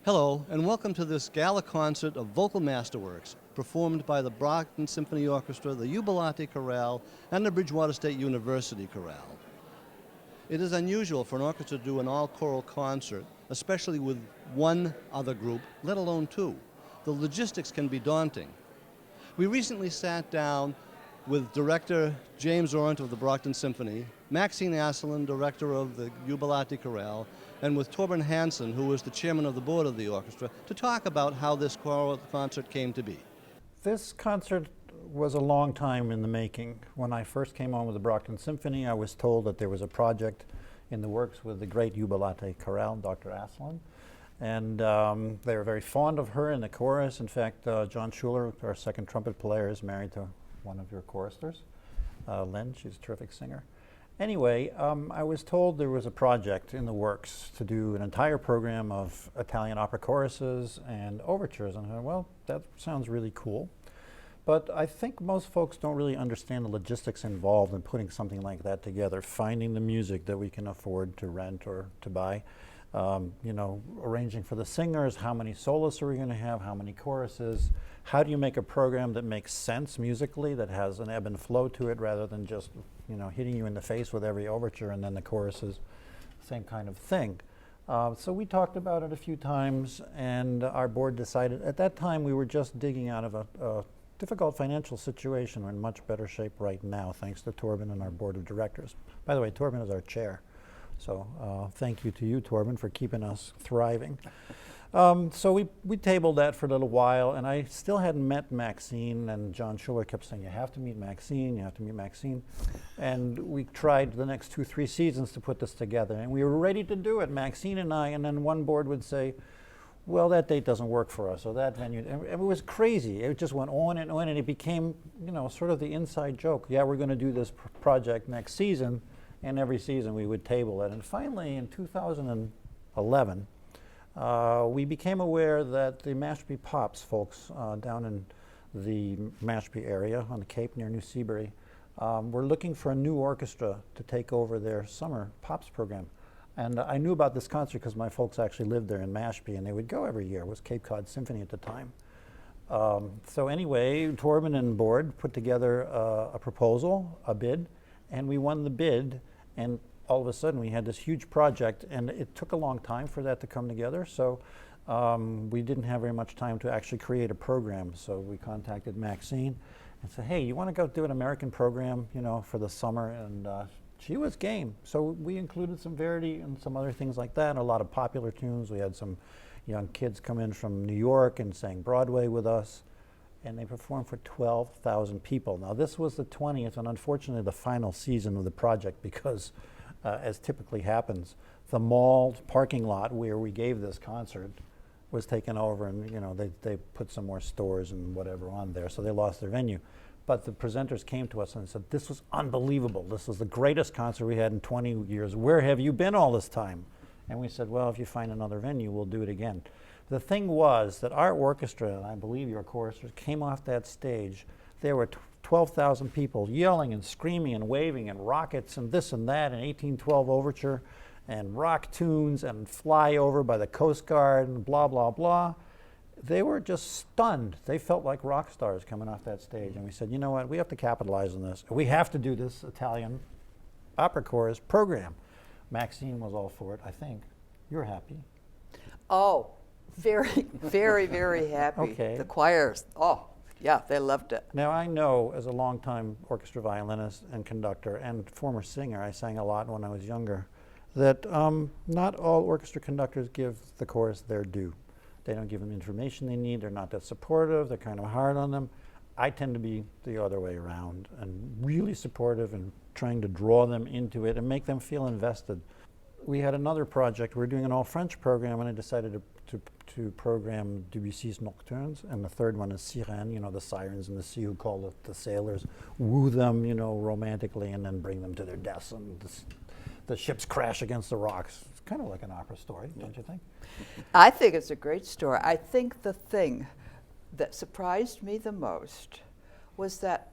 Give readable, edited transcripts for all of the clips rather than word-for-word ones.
Hello, and welcome to this gala concert of vocal masterworks performed by the Brockton Symphony Orchestra, the Jubilate Chorale, and the Bridgewater State University Chorale. It is unusual for an orchestra to do an all-choral concert, especially with one other group, let alone two. The logistics can be daunting. We recently sat down with director James Orant of the Brockton Symphony, Maxine Asselin, director of the Jubilate Chorale, and with Torben Hansen, who was the chairman of the board of the orchestra, to talk about how this choral concert came to be. This concert was a long time in the making. When I first came on with the Brockton Symphony, I was told that there was a project in the works with the great Jubilate Chorale, Dr. Asselin, and they were very fond of her in the chorus. In fact, John Schuler, our second trumpet player, is married to one of your choristers, Lynn. She's a terrific singer. Anyway, I was told there was a project in the works to do an entire program of Italian opera choruses and overtures, and I thought, well, that sounds really cool. But I think most folks don't really understand the logistics involved in putting something like that together, finding the music that we can afford to rent or to buy, arranging for the singers, how many soloists are we going to have, how many choruses, how do you make a program that makes sense musically, that has an ebb and flow to it rather than just hitting you in the face with every overture and then the choruses, same kind of thing. So we talked about it a few times, and our board decided, at that time we were just digging out of a difficult financial situation. We're in much better shape right now, thanks to Torben and our board of directors. By the way, Torben is our chair. So thank you to you, Torben, for keeping us thriving. So we tabled that for a little while, and I still hadn't met Maxine, and John Schuler kept saying, you have to meet Maxine, you have to meet Maxine. And we tried the next 2-3 seasons to put this together, and we were ready to do it, Maxine and I, and then one board would say, well, that date doesn't work for us, or that venue, and it was crazy. It just went on, and it became, sort of the inside joke. Yeah, we're going to do this project next season, and every season we would table it. And finally, in 2011, we became aware that the Mashpee Pops folks down in the Mashpee area on the Cape near New Seabury were looking for a new orchestra to take over their summer Pops program. And I knew about this concert because my folks actually lived there in Mashpee, and they would go every year. It was Cape Cod Symphony at the time. So anyway, Torben and board put together a proposal, a bid, and we won the bid, and all of a sudden we had this huge project, and it took a long time for that to come together. So we didn't have very much time to actually create a program. So we contacted Maxine and said, hey, you want to go do an American program, for the summer? And she was game. So we included some Verdi and some other things like that, and a lot of popular tunes. We had some young kids come in from New York and sang Broadway with us, and they performed for 12,000 people. Now this was the 20th and unfortunately the final season of the project because as typically happens, the mall parking lot where we gave this concert was taken over, and they put some more stores and whatever on there, so they lost their venue. But the presenters came to us and said, this was unbelievable. This was the greatest concert we had in 20 years. Where have you been all this time? And we said, well, if you find another venue, we'll do it again. The thing was that our orchestra, and I believe your choristers, came off that stage. There were 12,000 people yelling and screaming and waving and rockets and this and that, and 1812 overture and rock tunes and Fly Over by the Coast Guard and blah, blah, blah. They were just stunned. They felt like rock stars coming off that stage. And we said, you know what, we have to capitalize on this. We have to do this Italian opera chorus program. Maxine was all for it, I think. You're happy. Oh, very, very, very happy. Okay. The choirs, yeah, they loved it. Now I know, as a longtime orchestra violinist and conductor and former singer, I sang a lot when I was younger, that not all orchestra conductors give the chorus their due. They don't give them information they need, they're not that supportive, they're kind of hard on them. I tend to be the other way around and really supportive and trying to draw them into it and make them feel invested. We had another project, we were doing an all-French program, and I decided to program Debussy's Nocturnes, and the third one is Sirène, the sirens in the sea who call the sailors, woo them, romantically, and then bring them to their deaths, and the ships crash against the rocks. It's kind of like an opera story, don't you think? I think it's a great story. I think the thing that surprised me the most was that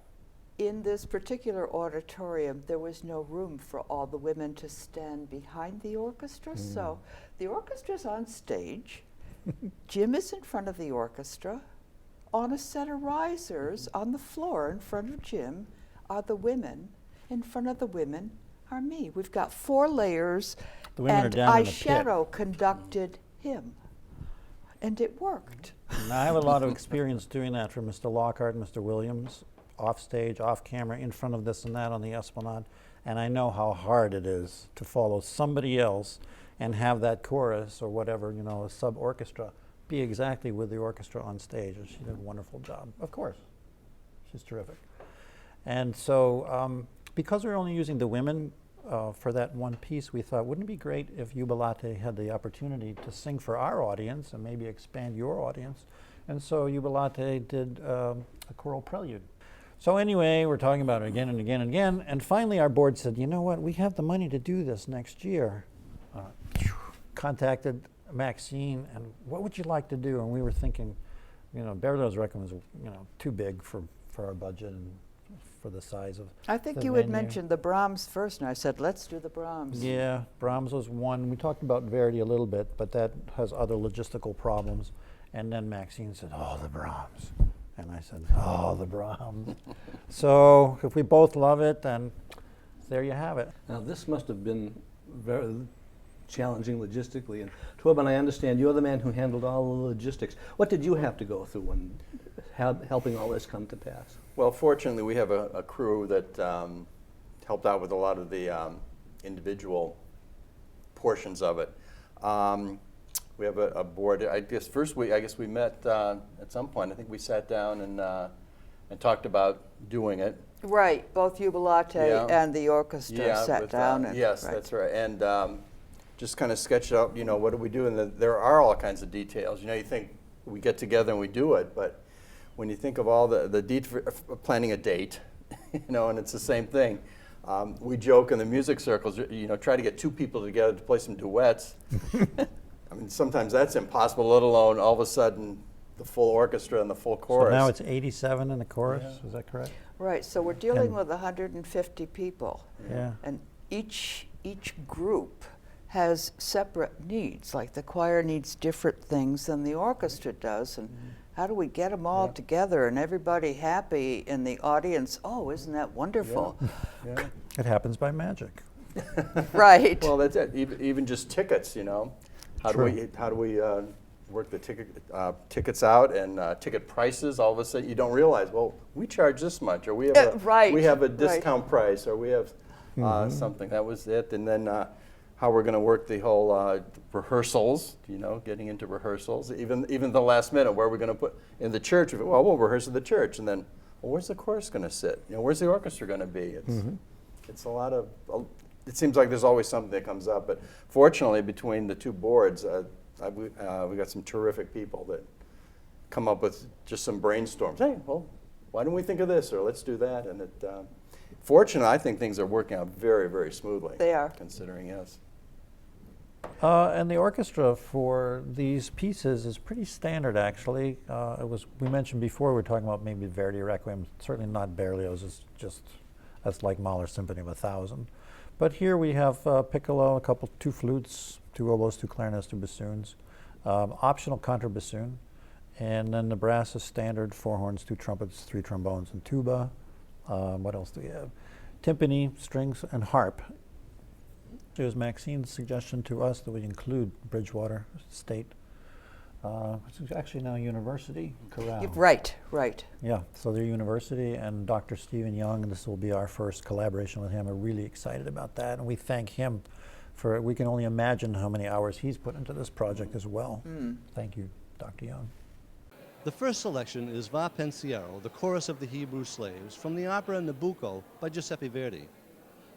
in this particular auditorium, there was no room for all the women to stand behind the orchestra. So the orchestra's on stage, Jim is in front of the orchestra. On a set of risers on the floor in front of Jim are the women. In front of the women are me. We've got 4 layers, The women are and down in the eyeshadow conducted him. And it worked. And I have a lot of experience doing that for Mr. Lockhart, Mr. Williams, off stage, off camera, in front of this and that on the Esplanade. And I know how hard it is to follow somebody else and have that chorus or whatever, you know, a sub-orchestra, be exactly with the orchestra on stage. And she did a wonderful job, of course. She's terrific. And so because we're only using the women for that one piece, we thought, wouldn't it be great if Jubilate had the opportunity to sing for our audience and maybe expand your audience? And so Jubilate did a choral prelude. So anyway, we're talking about it again and again and again, and finally our board said, you know what, we have the money to do this next year. Contacted Maxine, and what would you like to do? And we were thinking, you know, Berlioz Requiem was, you know, too big for our budget and for the size of I think the you had venue. mentioned the Brahms first, and I said, let's do the Brahms. Yeah, Brahms was one. We talked about Verdi a little bit, but that has other logistical problems. And then Maxine said, oh, the Brahms. And I said, oh, the Brahms. So if we both love it, then there you have it. Now, this must have been very challenging logistically. And Torben, I understand you're the man who handled all the logistics. What did you have to go through when helping all this come to pass? Well, fortunately, we have a crew that helped out with a lot of the individual portions of it. We have a board. I guess we met at some point. I think we sat down and talked about doing it. Right, both Jubilate Yeah. and the orchestra sat with, down. And, yes, right. that's right. And just kind of sketched out, you know, what do we do? And there are all kinds of details. You know, you think we get together and we do it, but when you think of all the planning a date, you know, and it's the same thing. We joke in the music circles, you know, try to get 2 people together to play some duets. I mean, sometimes that's impossible, let alone all of a sudden the full orchestra and the full chorus. So now it's 87 in the chorus, is that correct? Right, so we're dealing And- with 150 people. Yeah. And each group has separate needs, like the choir needs different things than the orchestra does, and how do we get them all together and everybody happy in the audience? Oh, isn't that wonderful? Yeah. It happens by magic. Right. Well, that's it. Even just tickets, you know. How True. do we work the tickets out and ticket prices? All of a sudden, you don't realize. Well, we charge this much, or we have Right, we have a right. discount price, or we have something. That was it. And then how we're going to work the whole rehearsals. You know, getting into rehearsals. Even the last minute, where we're going to put in the church. Well, we'll rehearse at the church, and then well, where's the chorus going to sit? You know, where's the orchestra going to be? It's a lot of. It seems like there's always something that comes up, but fortunately, between the 2 boards, we got some terrific people that come up with just some brainstorms. Hey, well, why don't we think of this, or let's do that? And fortunately, I think things are working out very, very smoothly. They are. Considering, yes. And the orchestra for these pieces is pretty standard, actually. We mentioned before, we were talking about maybe Verdi Requiem, certainly not Berlioz, that's like Mahler's Symphony of 1,000. But here we have piccolo, 2 flutes, 2 oboes, 2 clarinets, 2 bassoons, optional contrabassoon, and then the brass is standard, 4 horns, 2 trumpets, 3 trombones, and tuba. What else do we have? Timpani, strings, and harp. It was Maxine's suggestion to us that we include Bridgewater State, which is actually now University Chorale. Right. Yeah, so they're university, and Dr. Stephen Young, and this will be our first collaboration with him. We're really excited about that, and we thank him for it. We can only imagine how many hours he's put into this project as well. Thank you, Dr. Young. The first selection is Va Pensiero, the Chorus of the Hebrew Slaves, from the opera Nabucco by Giuseppe Verdi.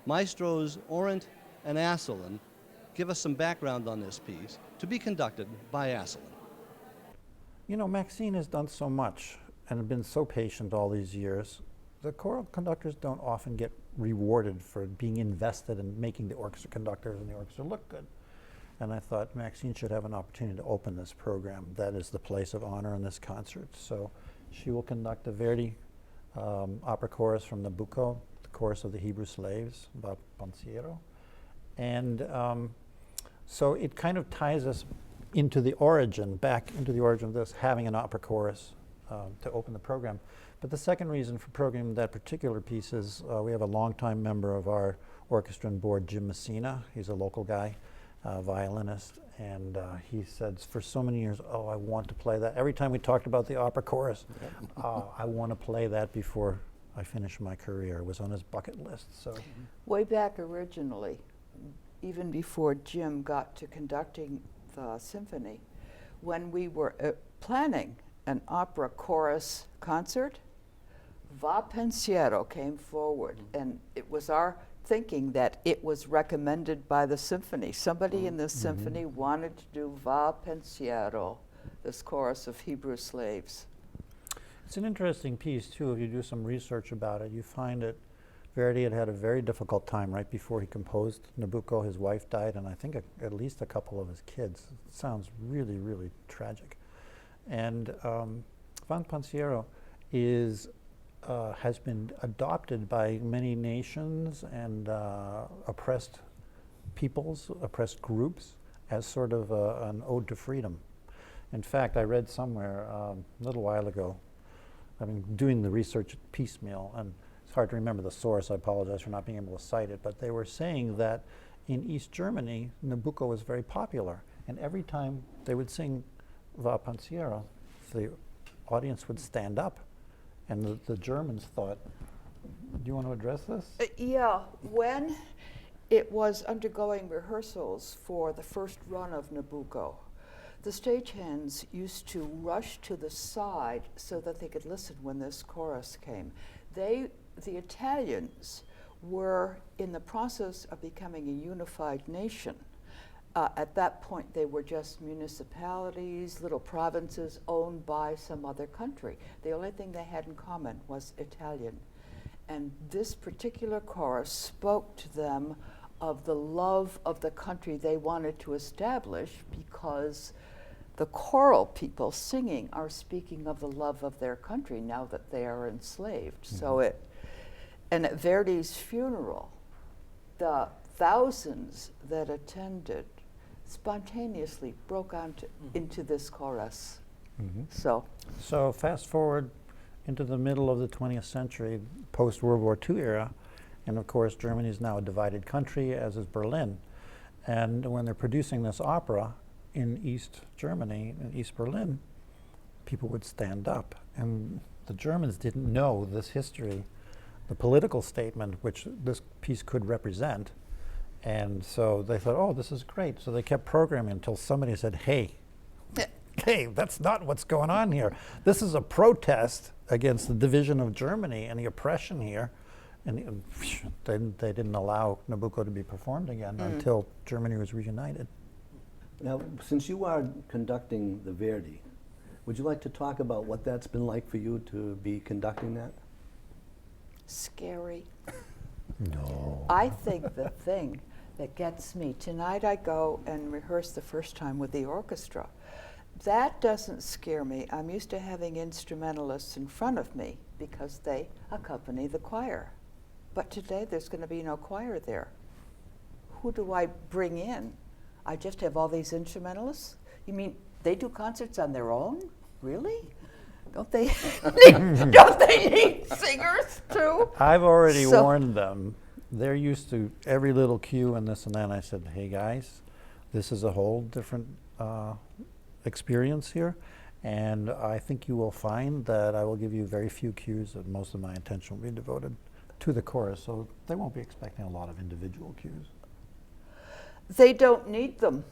Maestros Orant and Asselin give us some background on this piece, to be conducted by Asselin. You know, Maxine has done so much and been so patient all these years. The choral conductors don't often get rewarded for being invested in making the orchestra conductors and the orchestra look good. And I thought Maxine should have an opportunity to open this program. That is the place of honor in this concert. So she will conduct the Verdi opera chorus from Nabucco, the Chorus of the Hebrew Slaves, Va Pensiero. And so it kind of ties us back into the origin of this, having an opera chorus to open the program. But the second reason for programming that particular piece is we have a longtime member of our orchestra and board, Jim Messina. He's a local guy, violinist, and he said for so many years, oh, I want to play that. Every time we talked about the opera chorus, I want to play that before I finish my career. It was on his bucket list. So Way back originally, even before Jim got to conducting the symphony, when we were planning an opera chorus concert, Va Pensiero came forward, and it was our thinking that it was recommended by the symphony. Somebody in the symphony wanted to do Va Pensiero, this chorus of Hebrew slaves. it's an interesting piece, too. If you do some research about it, you find that Verdi had a very difficult time right before he composed Nabucco. His wife died, and I think at least a couple of his kids. It sounds really, really tragic. And Va Pensiero has been adopted by many nations and oppressed peoples, oppressed groups, as sort of an ode to freedom. In fact, I read somewhere a little while ago, I've been doing the research piecemeal, and it's hard to remember the source. I apologize for not being able to cite it, but they were saying that in East Germany, Nabucco was very popular, and every time they would sing Va Pensiero, the audience would stand up, and the Germans thought, do you want to address this? Yeah, when it was undergoing rehearsals for the first run of Nabucco, the stagehands used to rush to the side so that they could listen when this chorus came. The Italians were in the process of becoming a unified nation. At that point, they were just municipalities, little provinces owned by some other country. The only thing they had in common was Italian. And this particular chorus spoke to them of the love of the country they wanted to establish, because the choral people singing are speaking of the love of their country now that they are enslaved. So and at Verdi's funeral, the thousands that attended spontaneously broke into this chorus. So fast forward into the middle of the 20th century, post-World War II era, and of course Germany is now a divided country, as is Berlin. And when they're producing this opera in East Germany, in East Berlin, people would stand up. And the Germans didn't know this history, the political statement which this piece could represent. And so they thought, oh, this is great. So they kept programming until somebody said, hey, that's not what's going on here. This is a protest against the division of Germany and the oppression here. And they didn't allow Nabucco to be performed again until Germany was reunited. Now, since you are conducting the Verdi, would you like to talk about what that's been like for you to be conducting that? scary. No. I think the thing that gets me, tonight I go and rehearse the first time with the orchestra. That doesn't scare me. I'm used to having instrumentalists in front of me because they accompany the choir. But today there's going to be no choir there. Who do I bring in? I just have all these instrumentalists? You mean they do concerts on their own? Really? Don't they don't they need singers too? I've already warned them. They're used to every little cue and this and that. And I said, hey guys, this is a whole different experience here. And I think you will find that I will give you very few cues, and most of my attention will be devoted to the chorus. So they won't be expecting a lot of individual cues. They don't need them.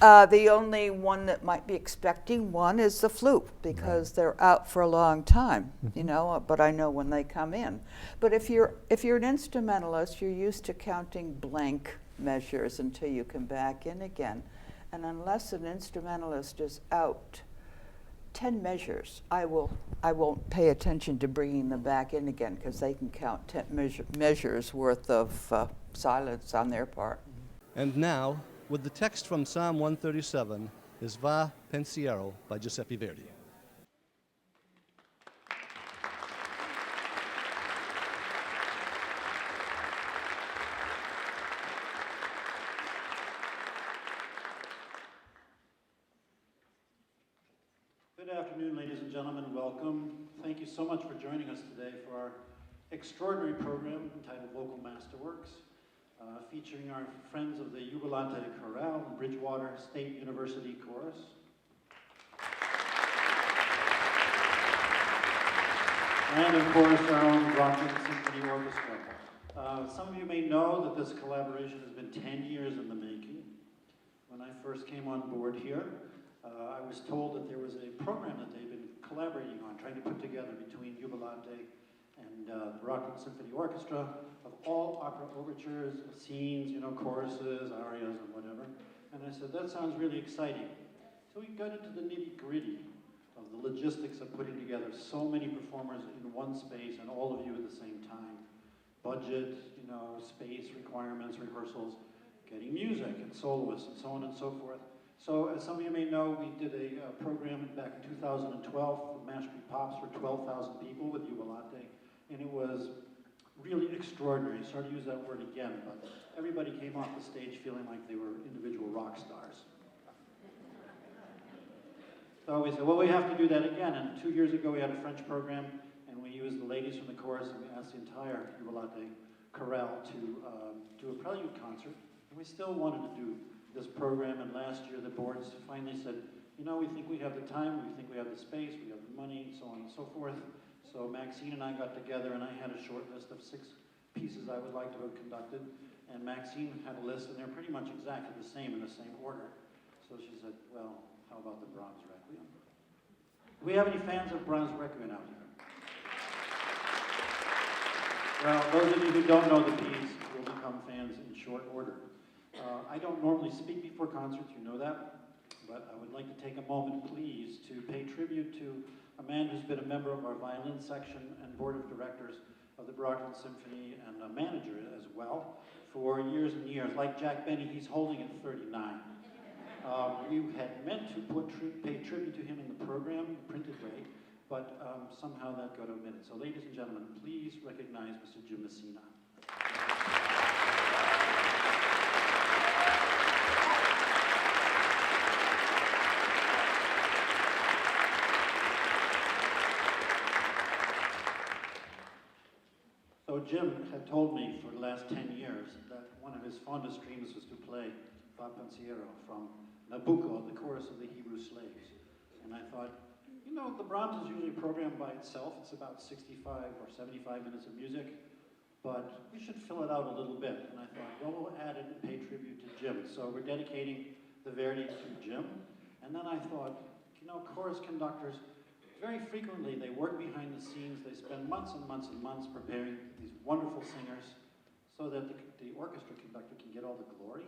The only one that might be expecting one is the flute, because they're out for a long time, you know, but I know when they come in. But if you're an instrumentalist, you're used to counting blank measures until you come back in again. And unless an instrumentalist is out 10 measures, I won't pay attention to bringing them back in again, because they can count 10 measures worth of silence on their part. And now, with the text from Psalm 137, is Va Pensiero by Giuseppe Verdi. Good afternoon, ladies and gentlemen. Welcome. Thank you so much for joining us today for our extraordinary program entitled Vocal Masterworks, featuring our friends of the Jubilate Chorale and Bridgewater State University Chorus. And of course, our own Brockton Symphony Orchestra. Some of you may know that this collaboration has been 10 years in the making. When I first came on board here, I was told that there was a program that they've been collaborating on, trying to put together between Jubilate and Brockton Symphony Orchestra of all opera overtures, scenes, you know, choruses, arias, and whatever. And I said, that sounds really exciting. So we got into the nitty-gritty of the logistics of putting together so many performers in one space and all of you at the same time. Budget, you know, space requirements, rehearsals, getting music and soloists and so on and so forth. So as some of you may know, we did a program back in 2012 for Mash Street Pops for 12,000 people with Jubilate, and it was really extraordinary. Sorry to use that word again, but everybody came off the stage feeling like they were individual rock stars. So we said, well, we have to do that again. And 2 years ago, we had a French program, and we used the ladies from the chorus, and we asked the entire Jubilate Chorale to do a prelude concert. And we still wanted to do this program, and last year the boards finally said, you know, we think we have the time, we think we have the space, we have the money, so on and so forth. So Maxine and I got together, and I had a short list of 6 pieces I would like to have conducted, and Maxine had a list, and they're pretty much exactly the same in the same order. So she said, well, how about the Brahms Requiem? Do we have any fans of Brahms Requiem out here? Well, those of you who don't know the piece will become fans in short order. I don't normally speak before concerts, you know that, but I would like to take a moment, please, to pay tribute to a man who's been a member of our violin section and board of directors of the Brockton Symphony and a manager as well for years and years. Like Jack Benny, he's holding at 39. We had meant to pay tribute to him in the program, the printed way, but somehow that got omitted. So ladies and gentlemen, please recognize Mr. Jim Messina. So Jim had told me for the last 10 years that one of his fondest dreams was to play Va Pensiero from Nabucco, the chorus of the Hebrew slaves. And I thought, you know, the Brahms is usually programmed by itself. It's about 65 or 75 minutes of music, but we should fill it out a little bit. And I thought, well, we'll add it and pay tribute to Jim. So we're dedicating the Verdi to Jim. And then I thought, you know, chorus conductors, very frequently, they work behind the scenes. They spend months and months and months preparing these wonderful singers so that the orchestra conductor can get all the glory.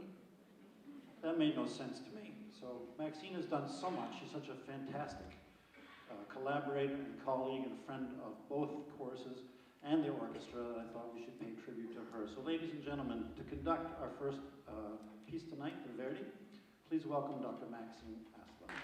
That made no sense to me. So Maxine has done so much. She's such a fantastic collaborator and colleague and friend of both choruses and the orchestra that I thought we should pay tribute to her. So ladies and gentlemen, to conduct our first piece tonight, the Verdi, please welcome Dr. Maxine Aslan.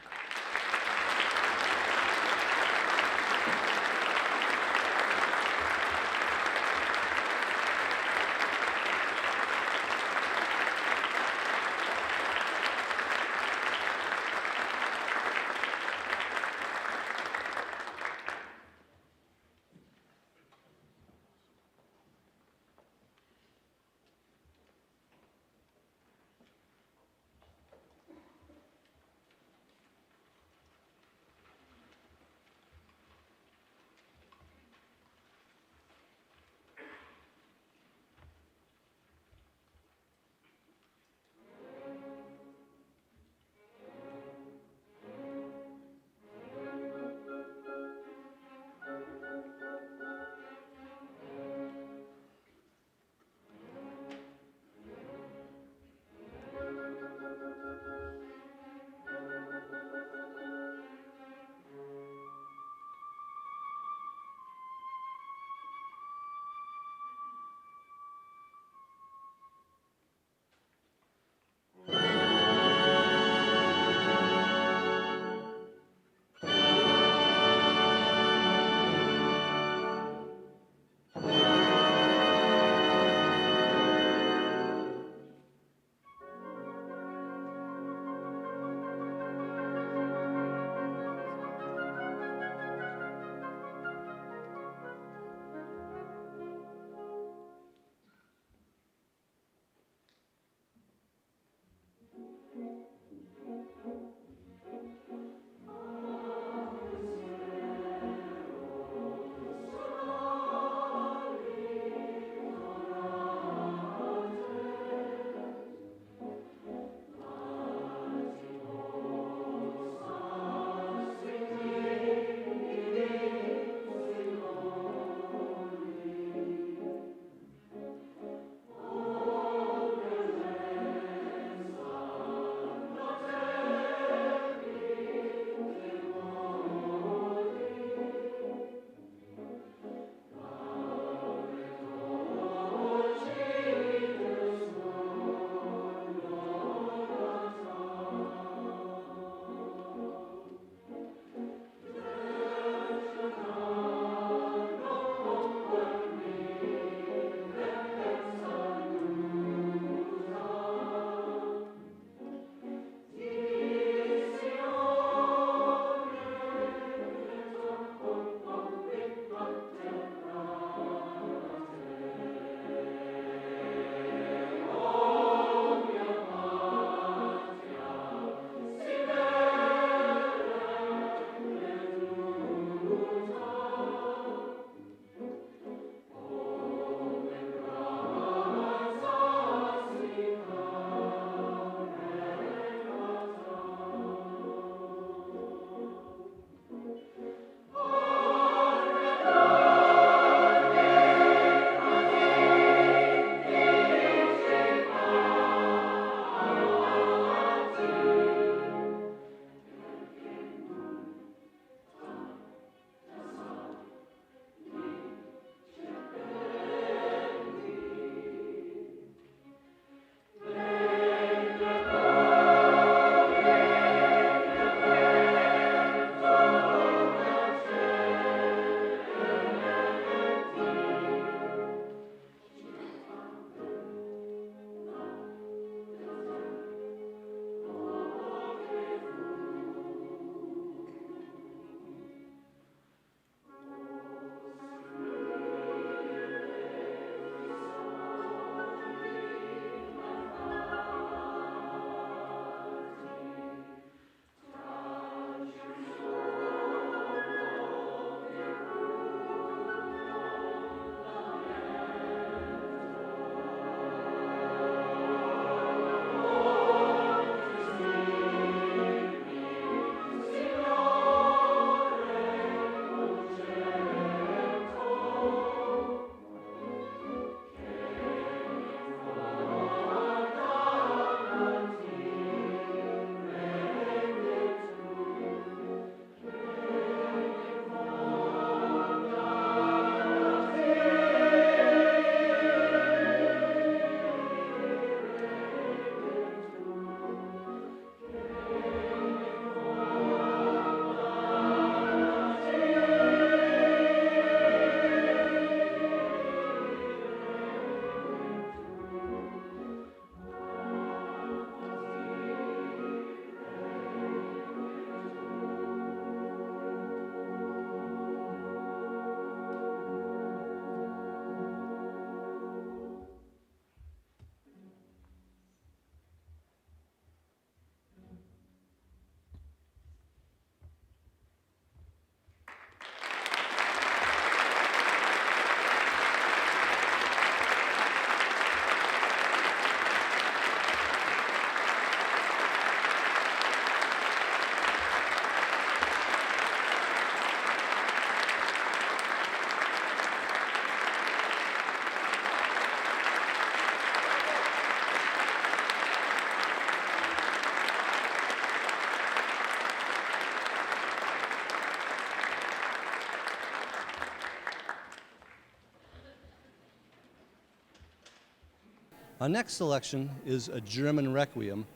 Our next selection is a German Requiem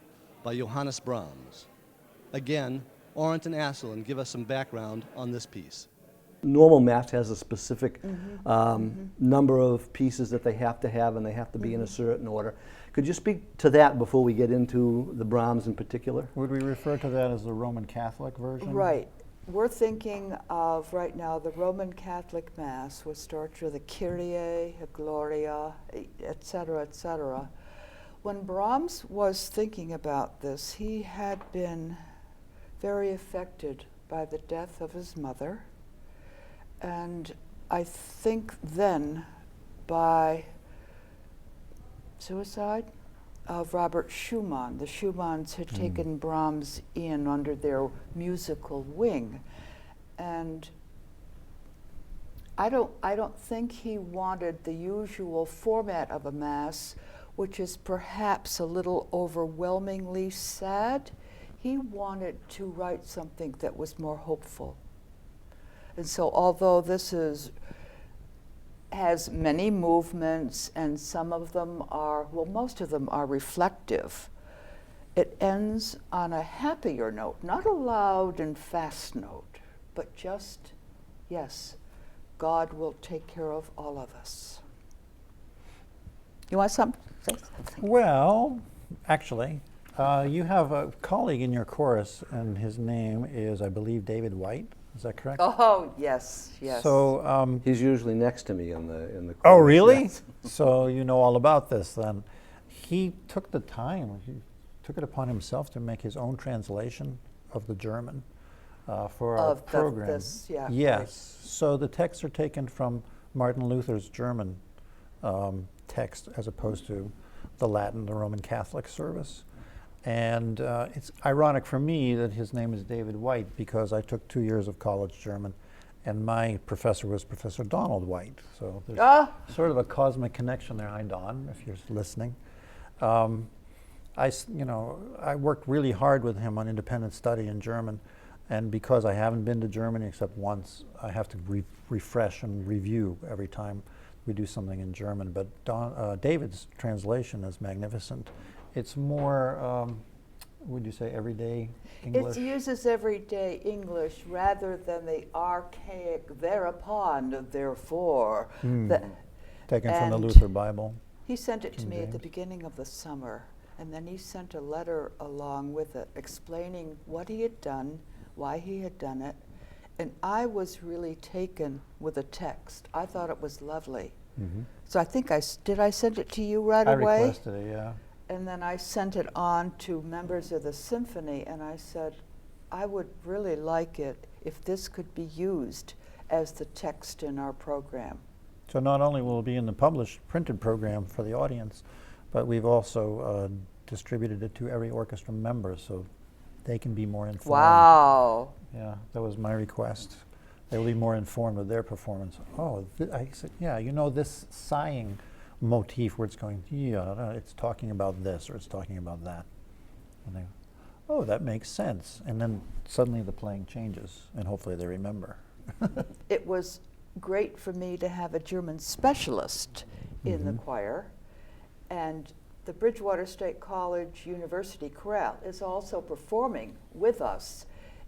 by Johannes Brahms. Again, Orent and Asselin give us some background on this piece. Normal mass has a specific number of pieces that they have to have, and they have to be in a certain order. Could you speak to that before we get into the Brahms in particular? Would we refer to that as the Roman Catholic version? Right. We're thinking of, right now, the Roman Catholic Mass, which starts with a Kyrie, a Gloria, et cetera, et cetera. When Brahms was thinking about this, he had been very affected by the death of his mother, and I think then by suicide of Robert Schumann. The Schumanns had taken Brahms in under their musical wing, and I don't think he wanted the usual format of a mass, which is perhaps a little overwhelmingly sad. He wanted to write something that was more hopeful. And so although this has many movements, and some of them are, well, most of them are reflective, it ends on a happier note, not a loud and fast note, but just, yes, God will take care of all of us. You want something? Say something. Well, actually, you have a colleague in your chorus, and his name is, I believe, David White. Is that correct? Oh, yes, yes. So, He's usually next to me in the oh, chorus, really? yes. So you know all about this then. He took the time, he took it upon himself to make his own translation of the German for our program. This, yeah. Yes. Right. So the texts are taken from Martin Luther's German text as opposed to the Latin, the Roman Catholic service. And it's ironic for me that his name is David White, because I took 2 years of college German, and my professor was Professor Donald White. So there's sort of a cosmic connection there. Hi, Don, if you're listening. I worked really hard with him on independent study in German, and because I haven't been to Germany except once, I have to refresh and review every time we do something in German. But David's translation is magnificent. It's more, would you say, everyday English? It uses everyday English rather than the archaic thereupon, therefore. Taken from the and Luther Bible. He sent it to King me at the James. beginning of the summer, and then he sent a letter along with it explaining what he had done, why he had done it, and I was really taken with the text. I thought it was lovely. So I think did I send it to you right away? I requested it, yeah. And then I sent it on to members of the symphony, and I said, I would really like it if this could be used as the text in our program. So not only will it be in the published printed program for the audience, but we've also distributed it to every orchestra member so they can be more informed. Wow. Yeah, that was my request. They will be more informed with their performance. Oh, I said, yeah, you know, this sighing motif where it's going, yeah, it's talking about this or it's talking about that. And they go, oh, that makes sense. And then suddenly the playing changes, and hopefully they remember. It was great for me to have a German specialist in the choir, and the Bridgewater State College University Chorale is also performing with us,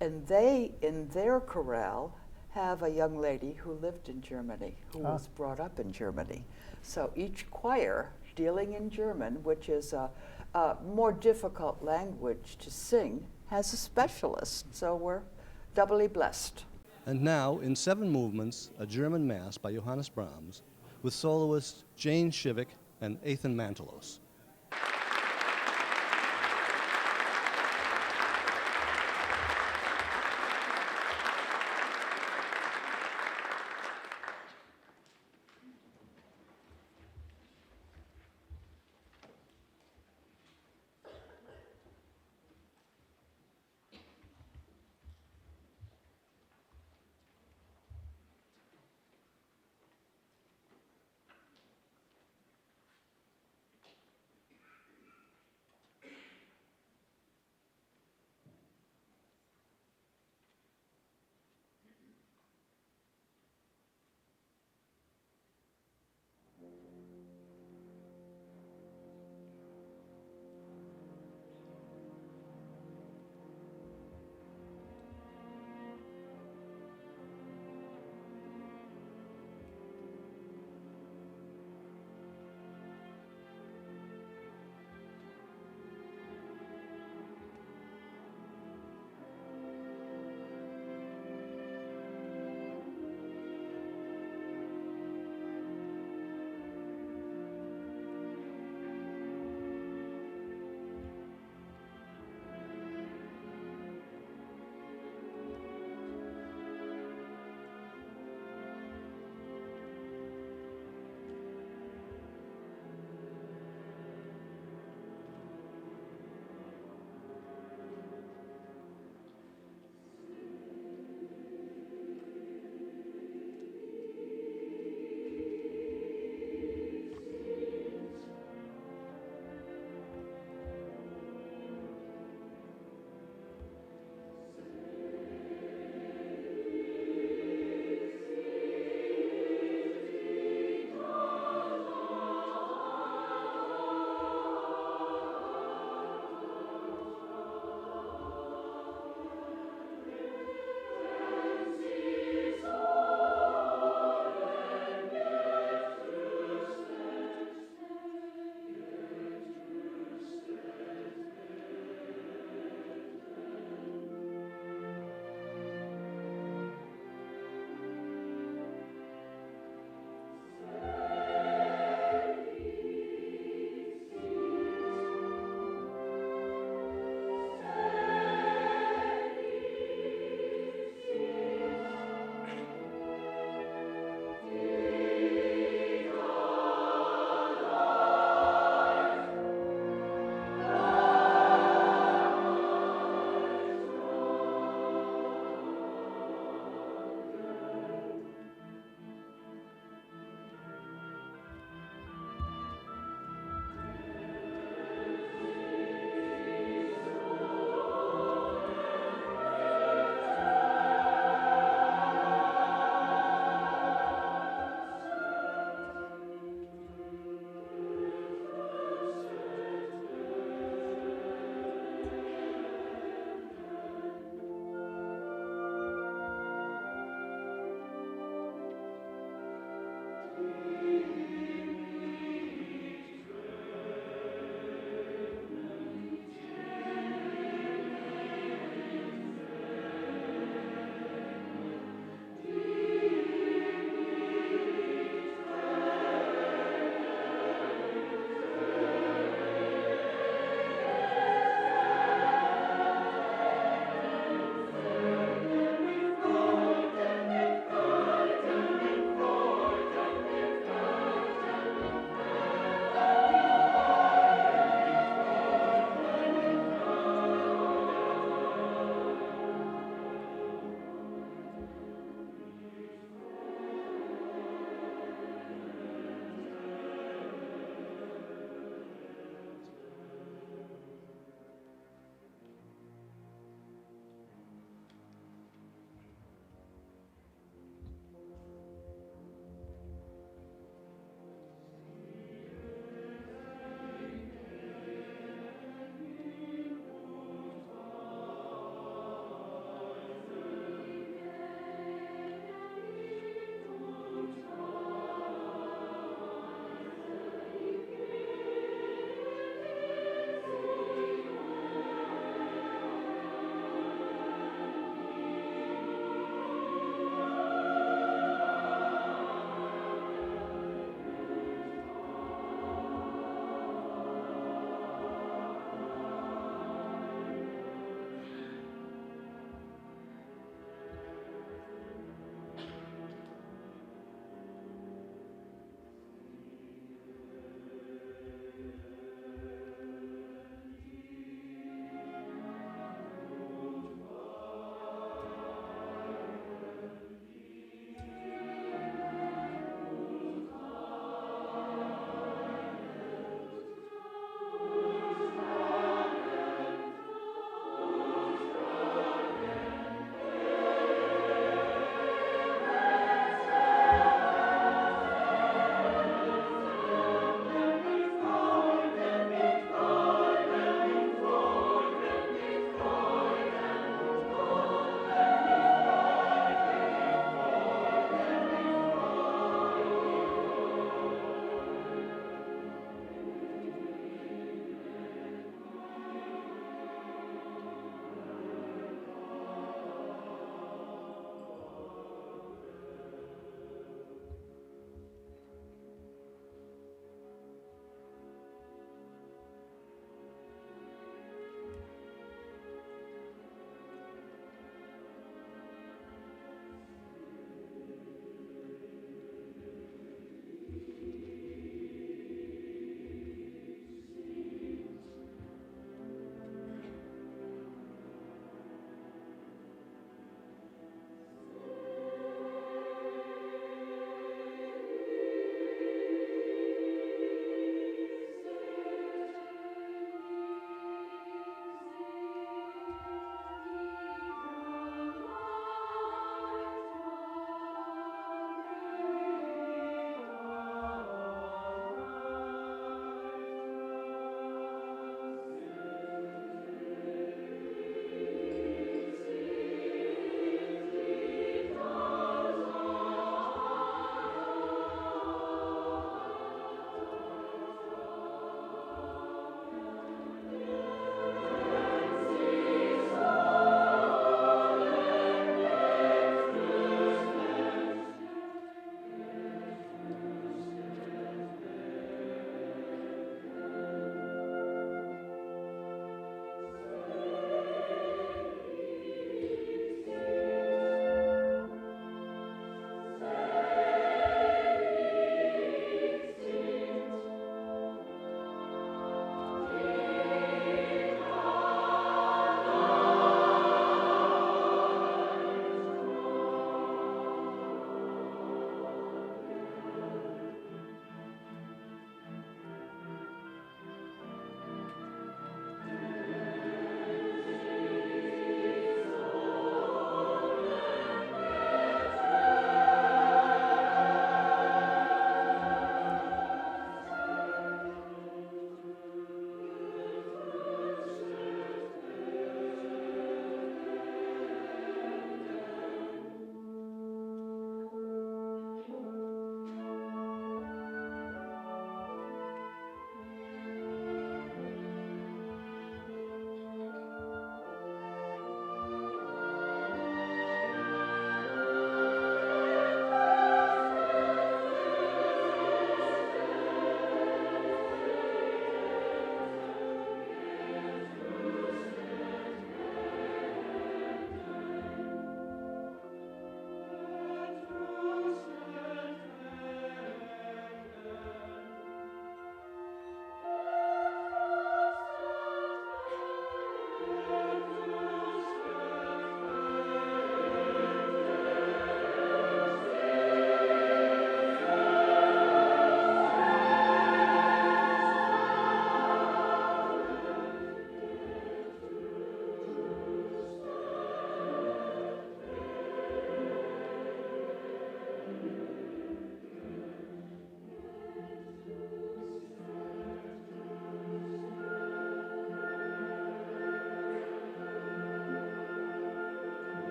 and they, in their chorale, have a young lady who lived in Germany, who was brought up in Germany. So each choir dealing in German, which is a more difficult language to sing, has a specialist. So we're doubly blessed. And now, in 7 movements, a German Mass by Johannes Brahms, with soloists Jane Shivik and Ethan Mantelos.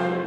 Christ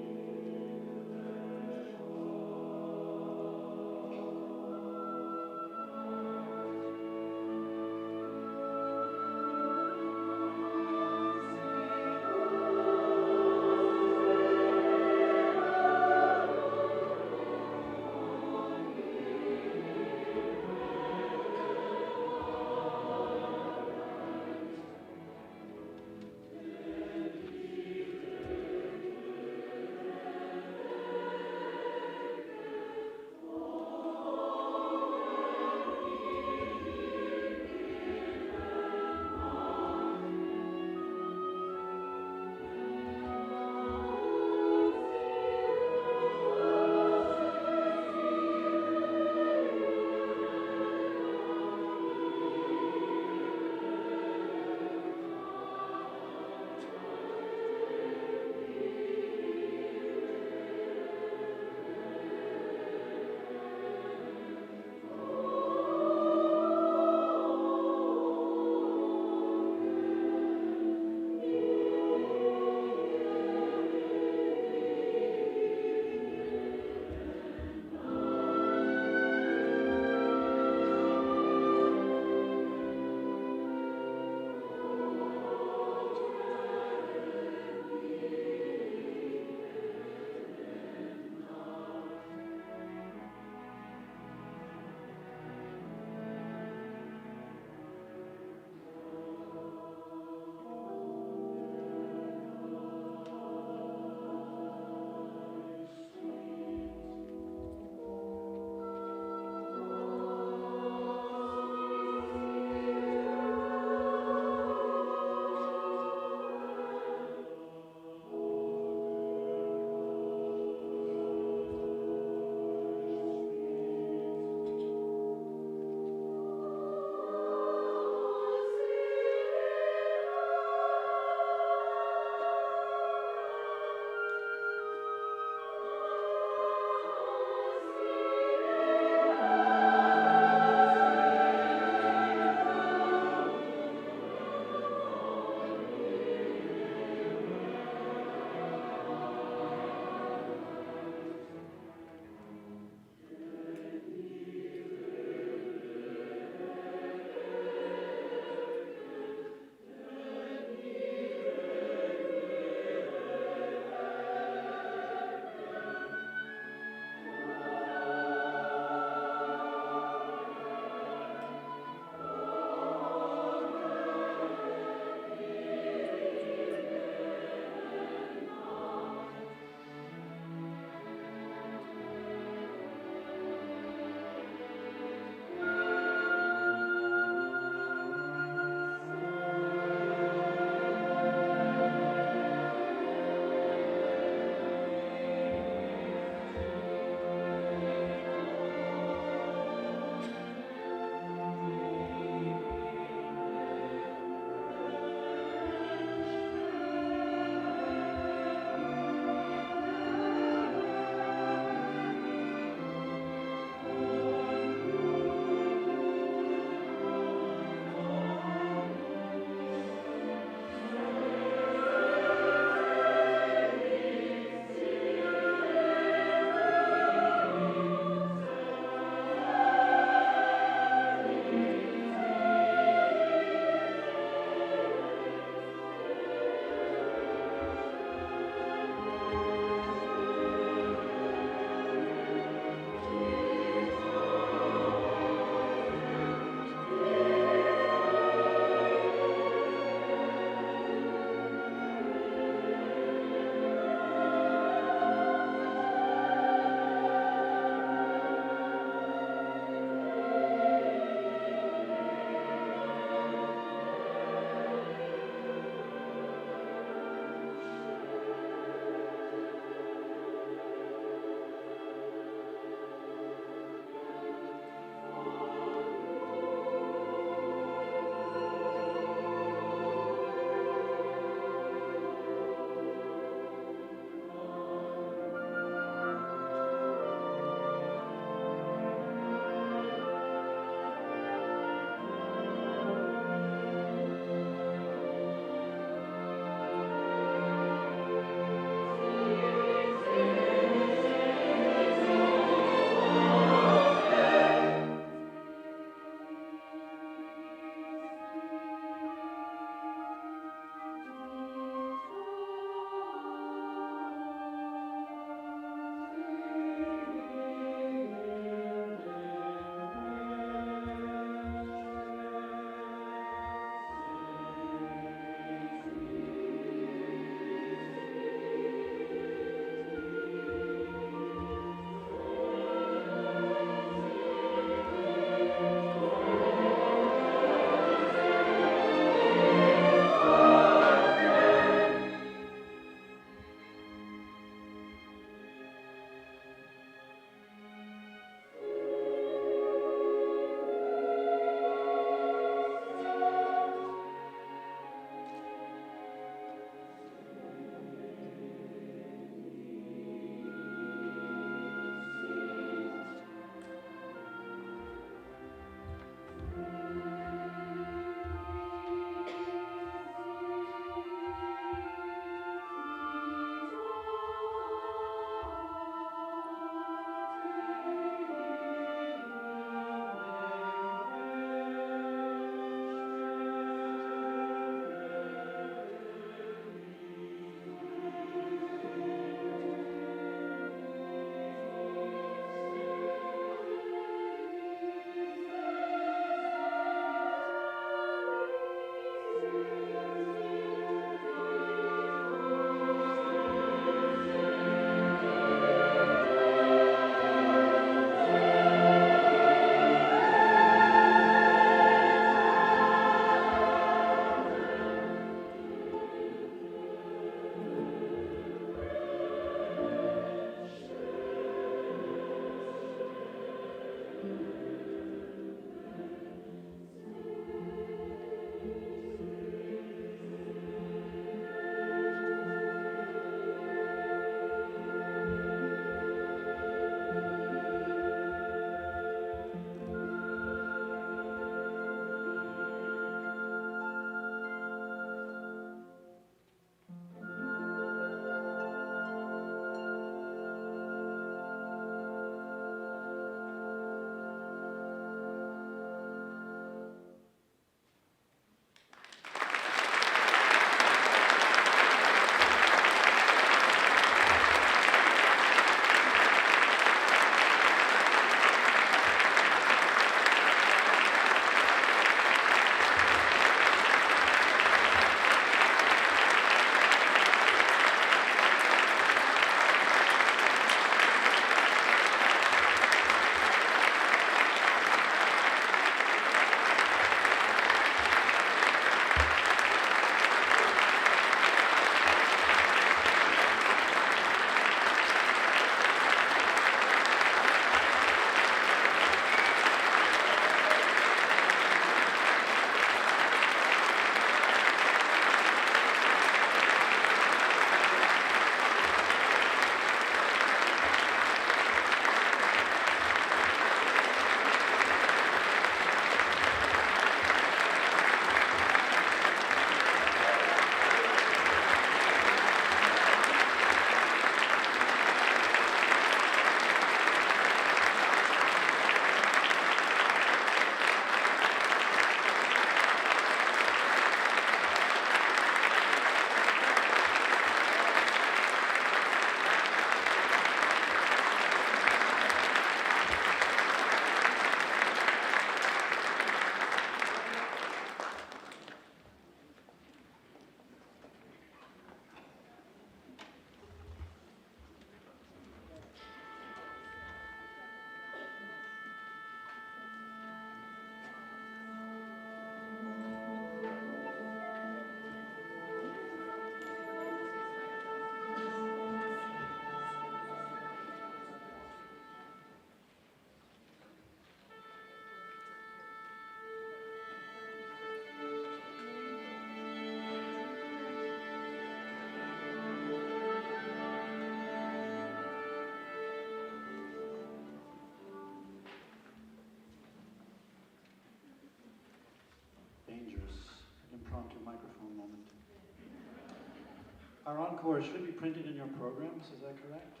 Our encore should be printed in your programs, is that correct?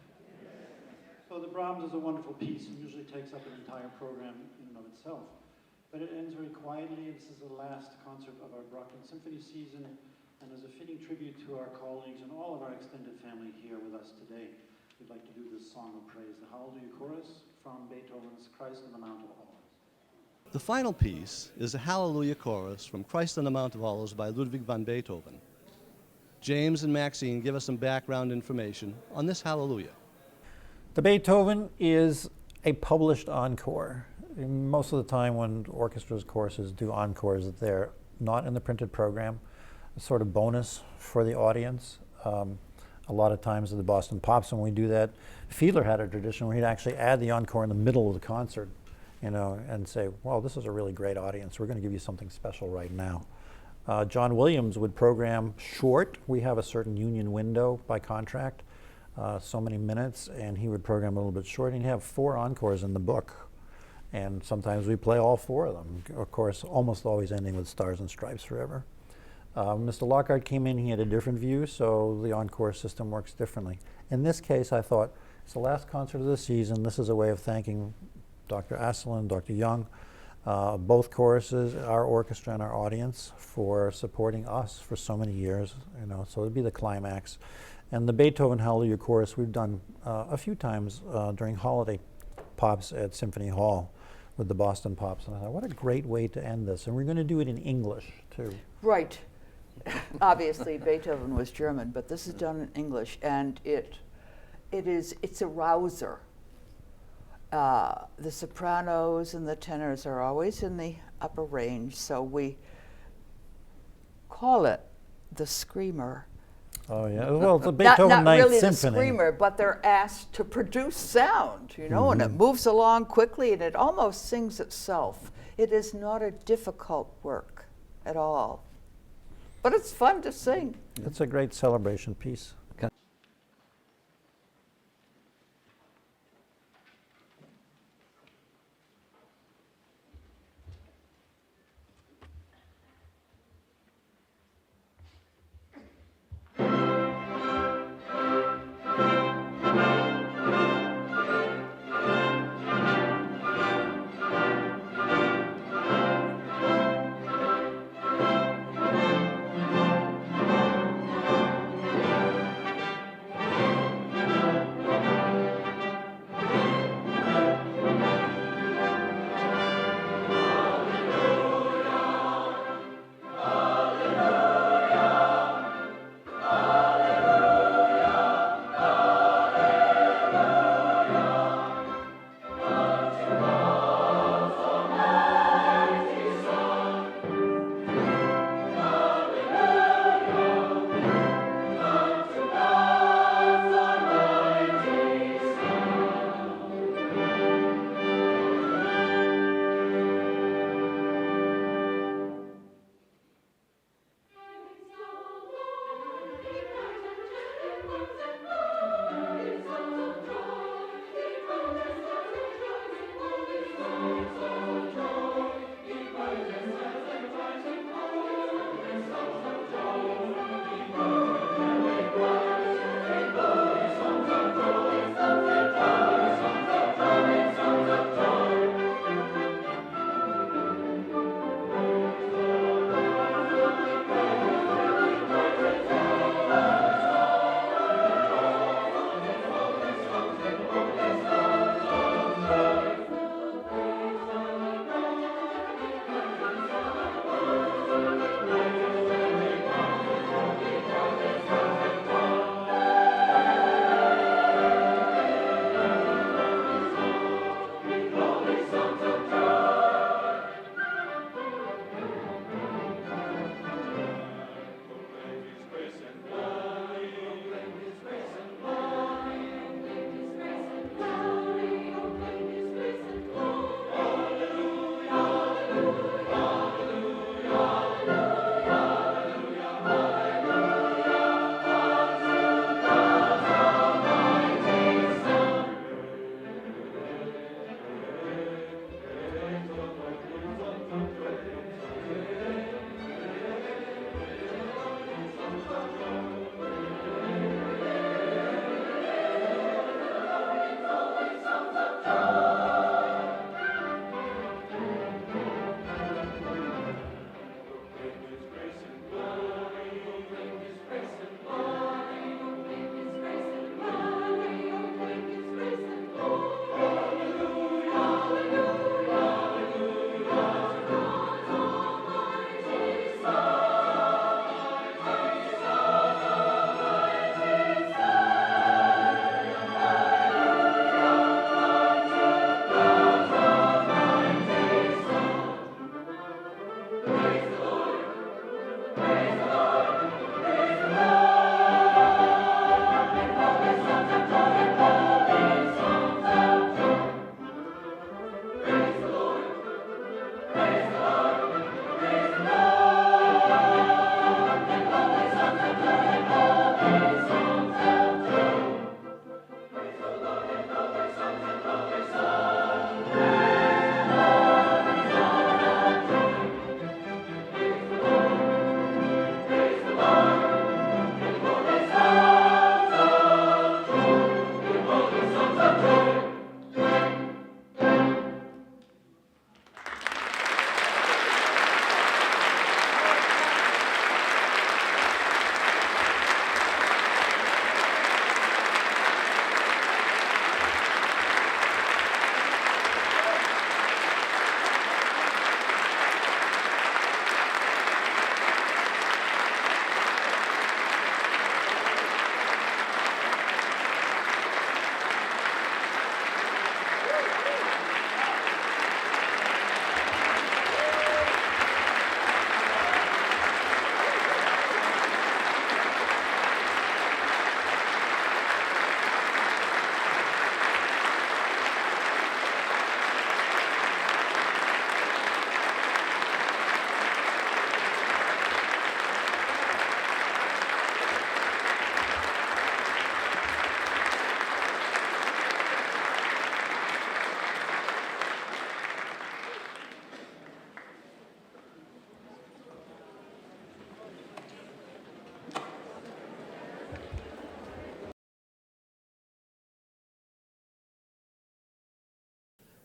So the Brahms is a wonderful piece and usually takes up an entire program in and of itself. But it ends very quietly. This is the last concert of our Brockton Symphony season, and as a fitting tribute to our colleagues and all of our extended family here with us today, we'd like to do this song of praise, the Hallelujah Chorus from Beethoven's Christ on the Mount of Olives. The final piece is a Hallelujah Chorus from Christ on the Mount of Olives by Ludwig van Beethoven. James and Maxine give us some background information on this Hallelujah. The Beethoven is a published encore. Most of the time when orchestras, choruses do encores, they're not in the printed program, a sort of bonus for the audience. A lot of times at the Boston Pops when we do that, Fiedler had a tradition where he'd actually add the encore in the middle of the concert, you know, and say, well, this is a really great audience. We're going to give you something special right now. John Williams would program short. We have a certain union window by contract, so many minutes, and he would program a little bit short. And he'd have 4 encores in the book. And sometimes we play all 4 of them. Of course, almost always ending with Stars and Stripes Forever. Mr. Lockhart came in, he had a different view, so the encore system works differently. In this case, I thought, it's the last concert of the season. This is a way of thanking Dr. Asselin, Dr. Young, both choruses, our orchestra and our audience for supporting us for so many years, you know, so it'd be the climax. And the Beethoven Hallelujah Chorus we've done a few times during holiday pops at Symphony Hall with the Boston Pops, and I thought, what a great way to end this. And we're going to do it in English, too. Right. obviously Beethoven was German, but this is done in English, and it's a rouser. The sopranos and the tenors are always in the upper range, so we call it the screamer. Oh yeah. Well, it's a Beethoven not Ninth really Symphony. the screamer, but they're asked to produce sound, you know, and it moves along quickly, and it almost sings itself. It is not a difficult work at all, but it's fun to sing. It's a great celebration piece.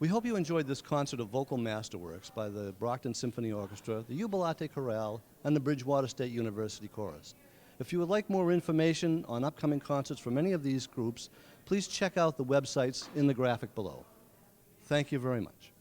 We hope you enjoyed this concert of vocal masterworks by the Brockton Symphony Orchestra, the Jubilate Chorale, and the Bridgewater State University Chorus. If you would like more information on upcoming concerts from any of these groups, please check out the websites in the graphic below. Thank you very much.